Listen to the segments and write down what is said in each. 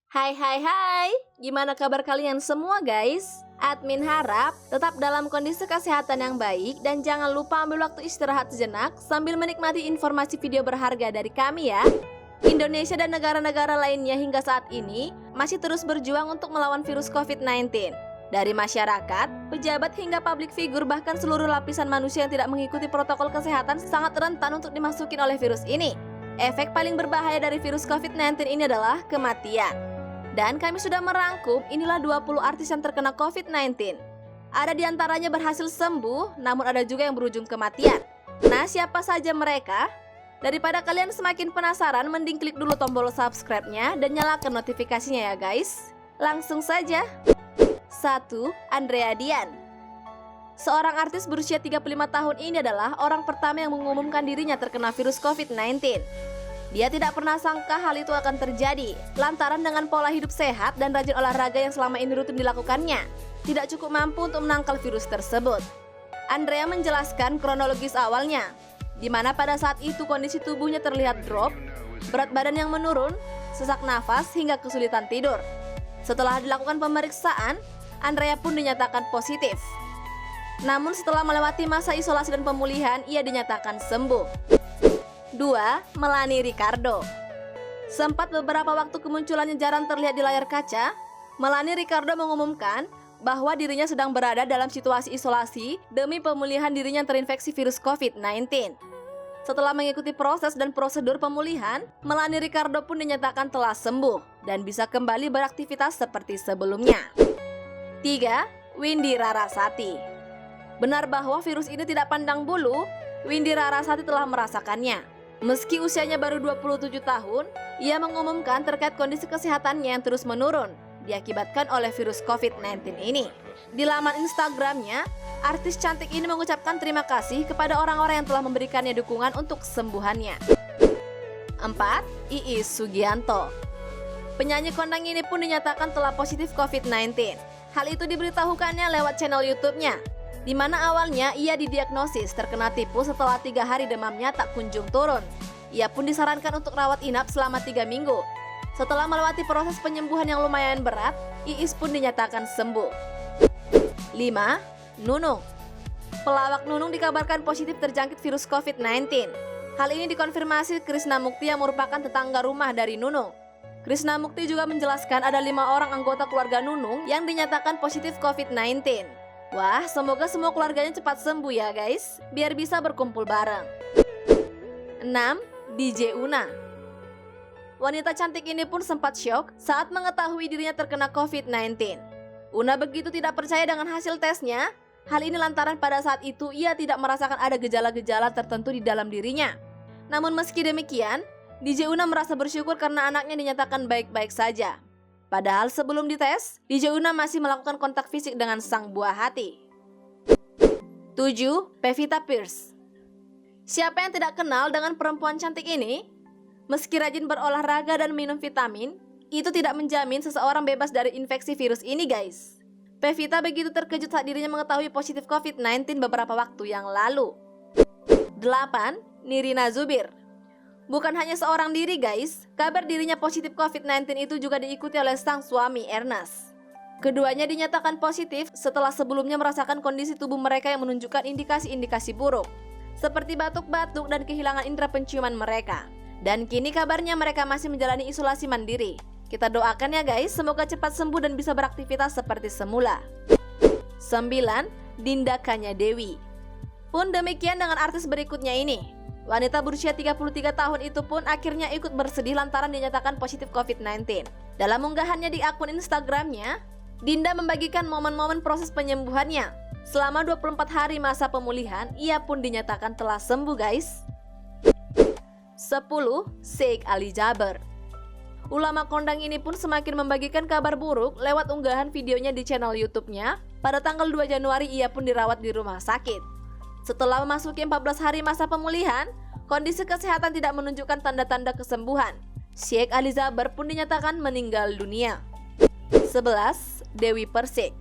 Hai hai hai, gimana kabar kalian semua guys? Admin harap tetap dalam kondisi kesehatan yang baik dan jangan lupa ambil waktu istirahat sejenak sambil menikmati informasi video berharga dari kami ya. Indonesia dan negara-negara lainnya hingga saat ini masih terus berjuang untuk melawan virus COVID-19. Dari masyarakat, pejabat hingga public figure bahkan seluruh lapisan manusia yang tidak mengikuti protokol kesehatan sangat rentan untuk dimasukin oleh virus ini. Efek paling berbahaya dari virus COVID-19 ini adalah kematian. Dan kami sudah merangkum inilah 20 artis yang terkena COVID-19. Ada di antaranya berhasil sembuh, namun ada juga yang berujung kematian. Nah, siapa saja mereka? Daripada kalian semakin penasaran, mending klik dulu tombol subscribe-nya dan nyalakan notifikasinya ya guys. Langsung saja. 1. Andrea Dian. Seorang artis berusia 35 tahun ini adalah orang pertama yang mengumumkan dirinya terkena virus COVID-19. Dia tidak pernah sangka hal itu akan terjadi, lantaran dengan pola hidup sehat dan rajin olahraga yang selama ini rutin dilakukannya, tidak cukup mampu untuk menangkal virus tersebut. Andrea menjelaskan kronologis awalnya, di mana pada saat itu kondisi tubuhnya terlihat drop, berat badan yang menurun, sesak nafas hingga kesulitan tidur. Setelah dilakukan pemeriksaan, Andrea pun dinyatakan positif. Namun setelah melewati masa isolasi dan pemulihan, ia dinyatakan sembuh. 2. Melanie Ricardo. Sempat beberapa waktu kemunculannya jarang terlihat di layar kaca, Melanie Ricardo mengumumkan bahwa dirinya sedang berada dalam situasi isolasi demi pemulihan dirinya yang terinfeksi virus COVID-19. Setelah mengikuti proses dan prosedur pemulihan, Melanie Ricardo pun dinyatakan telah sembuh dan bisa kembali beraktivitas seperti sebelumnya. 3. Windy Rarasati. Benar bahwa virus ini tidak pandang bulu, Windy Rarasati telah merasakannya. Meski usianya baru 27 tahun, ia mengumumkan terkait kondisi kesehatannya yang terus menurun diakibatkan oleh virus COVID-19 ini. Di laman Instagramnya, artis cantik ini mengucapkan terima kasih kepada orang-orang yang telah memberikannya dukungan untuk kesembuhannya. 4. Iis Sugianto. Penyanyi kondang ini pun dinyatakan telah positif COVID-19. Hal itu diberitahukannya lewat channel YouTube-nya, di mana awalnya ia didiagnosis terkena tipus setelah 3 hari demamnya tak kunjung turun. Ia pun disarankan untuk rawat inap selama 3 minggu. Setelah melewati proses penyembuhan yang lumayan berat, Iis pun dinyatakan sembuh. 5. Nunung. Pelawak Nunung dikabarkan positif terjangkit virus COVID-19. Hal ini dikonfirmasi Krishna Mukti yang merupakan tetangga rumah dari Nunung. Krishna Mukti juga menjelaskan ada 5 orang anggota keluarga Nunung yang dinyatakan positif COVID-19. Wah, semoga semua keluarganya cepat sembuh ya guys, biar bisa berkumpul bareng. 6. DJ Una. Wanita cantik ini pun sempat syok saat mengetahui dirinya terkena COVID-19. Una begitu tidak percaya dengan hasil tesnya. Hal ini lantaran pada saat itu ia tidak merasakan ada gejala-gejala tertentu di dalam dirinya. Namun meski demikian, DJ Una merasa bersyukur karena anaknya dinyatakan baik-baik saja. Padahal sebelum dites, DJ Una masih melakukan kontak fisik dengan sang buah hati. 7. Pevita Pierce. Siapa yang tidak kenal dengan perempuan cantik ini? Meski rajin berolahraga dan minum vitamin, itu tidak menjamin seseorang bebas dari infeksi virus ini guys. Pevita begitu terkejut saat dirinya mengetahui positif COVID-19 beberapa waktu yang lalu. 8. Nirina Zubir. Bukan hanya seorang diri guys, kabar dirinya positif COVID-19 itu juga diikuti oleh sang suami Ernest. Keduanya dinyatakan positif setelah sebelumnya merasakan kondisi tubuh mereka yang menunjukkan indikasi-indikasi buruk, seperti batuk-batuk dan kehilangan indera penciuman mereka. Dan kini kabarnya mereka masih menjalani isolasi mandiri. Kita doakan ya guys, semoga cepat sembuh dan bisa beraktivitas seperti semula. 9. Dinda Kanya Dewi. Pun demikian dengan artis berikutnya ini. Wanita berusia 33 tahun itu pun akhirnya ikut bersedih lantaran dinyatakan positif COVID-19. Dalam unggahannya di akun Instagramnya, Dinda membagikan momen-momen proses penyembuhannya. Selama 24 hari masa pemulihan, ia pun dinyatakan telah sembuh guys. 10. Sheikh Ali Jaber. Ulama kondang ini pun semakin membagikan kabar buruk lewat unggahan videonya di channel YouTube-nya. Pada tanggal 2 Januari ia pun dirawat di rumah sakit. Setelah memasuki 14 hari masa pemulihan, kondisi kesehatan tidak menunjukkan tanda-tanda kesembuhan. Sheikh Ali Jaber pun dinyatakan meninggal dunia. 11. Dewi Persik.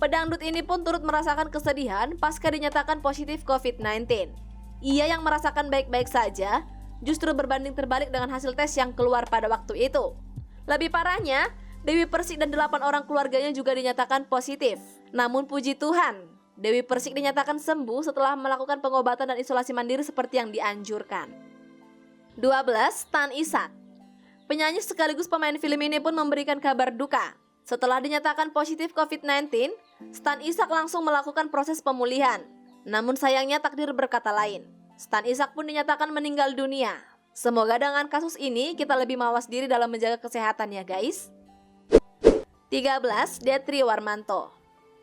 Pedangdut ini pun turut merasakan kesedihan pasca dinyatakan positif COVID-19. Ia yang merasakan baik-baik saja, justru berbanding terbalik dengan hasil tes yang keluar pada waktu itu. Lebih parahnya, Dewi Persik dan 8 orang keluarganya juga dinyatakan positif. Namun puji Tuhan, Dewi Persik dinyatakan sembuh setelah melakukan pengobatan dan isolasi mandiri seperti yang dianjurkan. 12. Stan Ishak. Penyanyi sekaligus pemain film ini pun memberikan kabar duka. Setelah dinyatakan positif COVID-19, Stan Ishak langsung melakukan proses pemulihan. Namun sayangnya takdir berkata lain. Stan Ishak pun dinyatakan meninggal dunia. Semoga dengan kasus ini kita lebih mawas diri dalam menjaga kesehatan ya guys. 13. Detri Warmanto.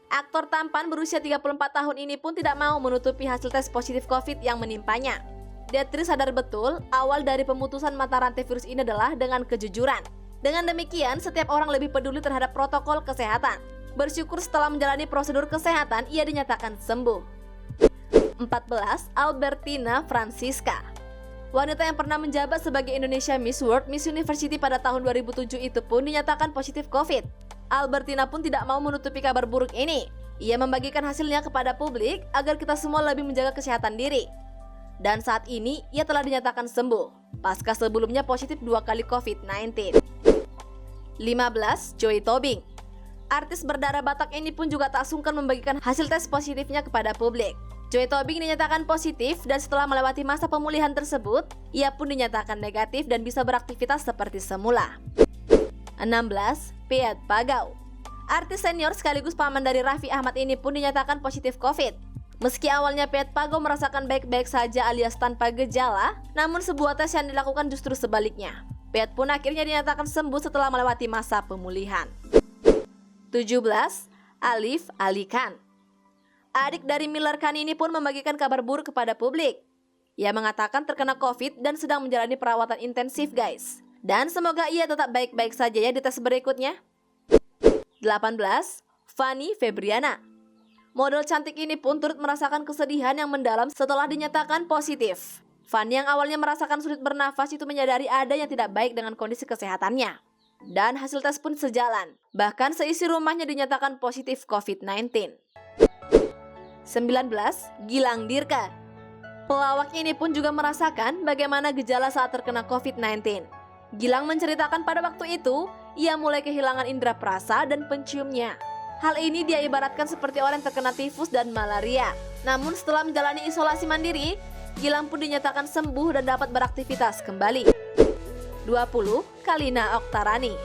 Aktor tampan berusia 34 tahun ini pun tidak mau menutupi hasil tes positif COVID yang menimpanya. Detri sadar betul awal dari pemutusan mata rantai virus ini adalah dengan kejujuran. Dengan demikian, setiap orang lebih peduli terhadap protokol kesehatan. Bersyukur setelah menjalani prosedur kesehatan, ia dinyatakan sembuh. 14. Albertina Francisca. Wanita yang pernah menjabat sebagai Indonesia Miss World Miss University pada tahun 2007 itu pun dinyatakan positif COVID. Albertina pun tidak mau menutupi kabar buruk ini. Ia membagikan hasilnya kepada publik agar kita semua lebih menjaga kesehatan diri. Dan saat ini ia telah dinyatakan sembuh, pasca sebelumnya positif 2 kali COVID-19. 15. Joy Tobing. Artis berdarah Batak ini pun juga tak sungkan membagikan hasil tes positifnya kepada publik. Joy Tobing dinyatakan positif dan setelah melewati masa pemulihan tersebut, ia pun dinyatakan negatif dan bisa beraktivitas seperti semula. 16. Piet Pagau. Artis senior sekaligus paman dari Raffi Ahmad ini pun dinyatakan positif COVID. Meski awalnya Piet Pagau merasakan baik-baik saja alias tanpa gejala, namun sebuah tes yang dilakukan justru sebaliknya. Piet pun akhirnya dinyatakan sembuh setelah melewati masa pemulihan. 17. Alif Ali Khan. Adik dari Miller Khan ini pun membagikan kabar buruk kepada publik. Ia mengatakan terkena COVID dan sedang menjalani perawatan intensif guys. Dan semoga ia tetap baik-baik saja ya di tes berikutnya. 18. Fanny Febriana. Model cantik ini pun turut merasakan kesedihan yang mendalam setelah dinyatakan positif. Fanny yang awalnya merasakan sulit bernafas itu menyadari ada yang tidak baik dengan kondisi kesehatannya. Dan hasil tes pun sejalan. Bahkan seisi rumahnya dinyatakan positif COVID-19. 19. Gilang Dirka. Pelawak ini pun juga merasakan bagaimana gejala saat terkena COVID-19. Gilang menceritakan pada waktu itu, ia mulai kehilangan indera perasa dan penciumnya. Hal ini dia ibaratkan seperti orang yang terkena tifus dan malaria. Namun setelah menjalani isolasi mandiri, Gilang pun dinyatakan sembuh dan dapat beraktivitas kembali. 20. Kalina Oktarani.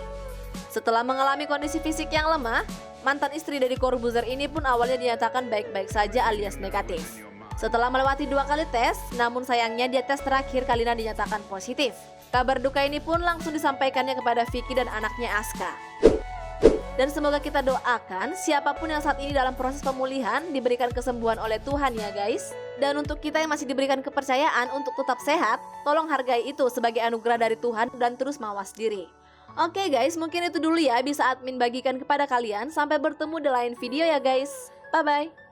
Setelah mengalami kondisi fisik yang lemah, mantan istri dari Corbuzier ini pun awalnya dinyatakan baik-baik saja alias negatif. Setelah melewati 2 kali tes, namun sayangnya di tes terakhir Kalina dinyatakan positif. Kabar duka ini pun langsung disampaikannya kepada Vicky dan anaknya Aska. Dan semoga kita doakan siapapun yang saat ini dalam proses pemulihan diberikan kesembuhan oleh Tuhan ya guys. Dan untuk kita yang masih diberikan kepercayaan untuk tetap sehat, tolong hargai itu sebagai anugerah dari Tuhan dan terus mawas diri. Oke guys, mungkin itu dulu ya bisa admin bagikan kepada kalian. Sampai bertemu di lain video ya guys. Bye-bye.